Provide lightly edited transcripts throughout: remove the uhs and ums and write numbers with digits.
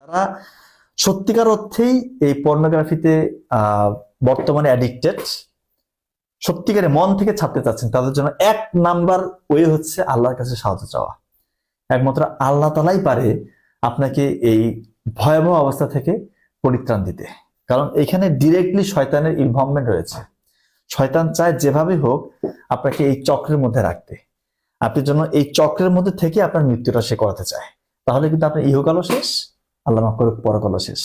যারা সত্যিকার অর্থেই এই পর্নোগ্রাফিতে বর্তমানে অ্যাডিক্টেড, সত্যিকারে মন থেকে ছাড়তে চাচ্ছেন, তাদের জন্য এক নাম্বার ওয়ে হচ্ছে আল্লাহর কাছে সাহায্য চাওয়া। একমাত্র আল্লাহ তাআলাই পারে আপনাকে এই ভয়াবহ অবস্থা থেকে পরিত্রাণ দিতে। কারণ এখানে ডিরেক্টলি শয়তানের ইনভলভমেন্ট রয়েছে। শয়তান চায় যেভাবে হোক আপনাকে এই চক্রের মধ্যে রাখতে, আপনি জন্য এই চক্রের মধ্যে থেকে আপনার মৃত্যুটা সে করাতে চায়। তাহলে কিন্তু আপনার ইহকালও শেষ, আল্লাহ মাফ করুক, পরকালও শেষ।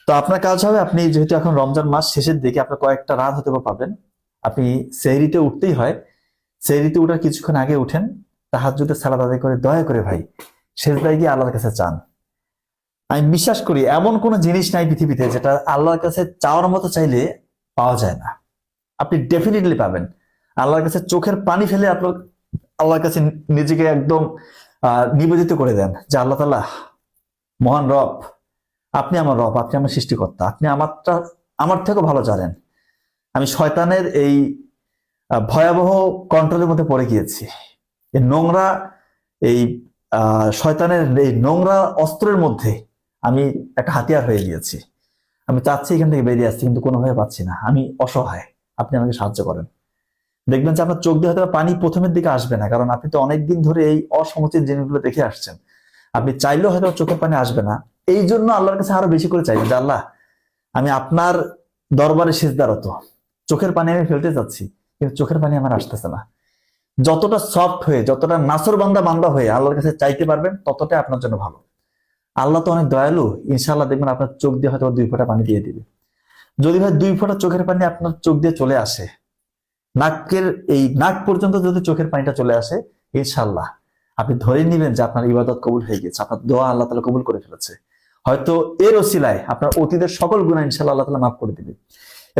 তো আপনার কাজ হবে, আপনি যেহেতু এখন রমজান মাস শেষের দিকে, আপনার কয়েকটা রাত হতে পাবেন, আপনি সেহরিতে উঠতেই হয়, সেহরিতে উঠার কিছুক্ষণ আগে উঠেন, তাহাজ্জুদের সালাত আদায় করে দয়া করে ভাই সেজদায় গিয়ে আল্লাহর কাছে চান। আমি বিশ্বাস করি এমন কোন জিনিস নাই পৃথিবীতে যেটা আল্লাহর কাছে চাওয়ার মতো চাইলে পাওয়া যায় না। আপনি ডেফিনেটলি পাবেন। আল্লাহর কাছে চোখের পানি ফেলে আপনার আল্লাহর কাছে নিজেকে একদম নিবেদিত করে দেন যে আল্লাহ তাআলা মহান রব, আপনি আমার রব, আপনি আমার সৃষ্টিকর্তা, আপনি আমার থেকেও ভালো জানেন। আমি শয়তানের এই ভয়াবহ কন্ট্রোলের মধ্যে পড়ে গিয়েছি। এই নোংরা এই শয়তানের এই নোংরা অস্ত্রের মধ্যে আমি একটা হাতিয়ার হয়ে গিয়েছি। আমি চাচ্ছি এখান থেকে বেরিয়ে আসছি, কিন্তু কোনোভাবে পাচ্ছি না। আমি অসহায়, আপনি আমাকে সাহায্য করেন। দেখবেন যে আপনার চোখ দিয়ে হয়তো পানি প্রথমের দিকে আসবে না, কারণ আপনি তো অনেকদিন ধরে এই অসমুচিত জিনিসগুলো দেখে আসছেন। আপনি চাইলেও হয়তো চোখের পানি আসবে না। এই জন্য আল্লাহর কাছে আরো বেশি করে চাইবেন যে আল্লাহ, আমি আপনার দরবারে সিজদারত, চোখের পানি আমি ফেলতে চাচ্ছি, কিন্তু চোখের পানি আমার আসতেছে না। যতটা সফট হয়ে, যতটা নাসর বান্দা হয়ে আল্লাহর কাছে চাইতে পারবেন, ততটাই আপনার জন্য ভালো। আল্লাহ তো অনেক দয়ালু, ইনশাআল্লাহ দেখবেন আপনার চোখ দিয়ে হয়তো 2 ফোঁটা পানি দিয়ে দিবে। যদি ভাই 2 ফোঁটা চোখের পানি আপনার চোখ দিয়ে চলে আসে, নাকের এই নাক পর্যন্ত যদি চোখের পানিটা চলে আসে, ইনশাআল্লাহ আপনি ধরে নিবেন যে আপনার ইবাদত কবুল হয়ে গেছে, আপনার দোয়া আল্লাহ তাআলা কবুল করে ফেলেছে। হয়তো এর ওসিলায় আপনার অতীতের সকল গুনাহ ইনশাআল্লাহ আল্লাহ তাআলা মাফ করে দিবে।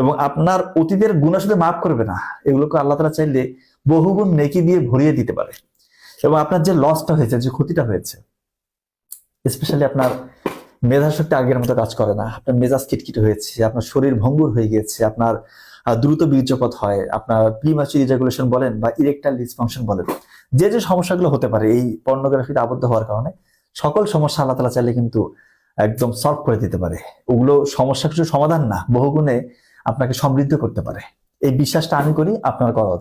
এবং আপনার অতীতের গুনাহ শুধু মাফ করবে না, এগুলোকে আল্লাহ তাআলা চাইলে বহুগুণ নেকি দিয়ে ভরিয়ে দিতে পারে। এবং আপনার যে লসটা হয়েছে, যে ক্ষতিটা হয়েছে, স্পেশালি আপনার মেধা শক্তি আগের মতো কাজ করে না, আপনার মেজাজ খিটখিটে হয়েছে, আপনার শরীর ভঙ্গুর হয়ে গিয়েছে, আপনার দ্রুত বীর্যপাত হয়, আপনার প্রিম্যাচুর ইজাকুলেশন বলেন বা ইরেকটাইল ডিসফাংশন বলেন, যে যে সমস্যাগুলো হতে পারে এই পর্নোগ্রাফিতে আবদ্ধ হওয়ার কারণে, সকল সমস্যা আল্লাহ তাআলা চাইলে কিন্তু একদম সলভ করে দিতে পারে। ওগুলো সমস্যা কিছু সমাধান না, বহুগুণে আপনাকে সমৃদ্ধ করতে পারে। এই বিশ্বাসটা আমি করি, আপনার করা উচিত।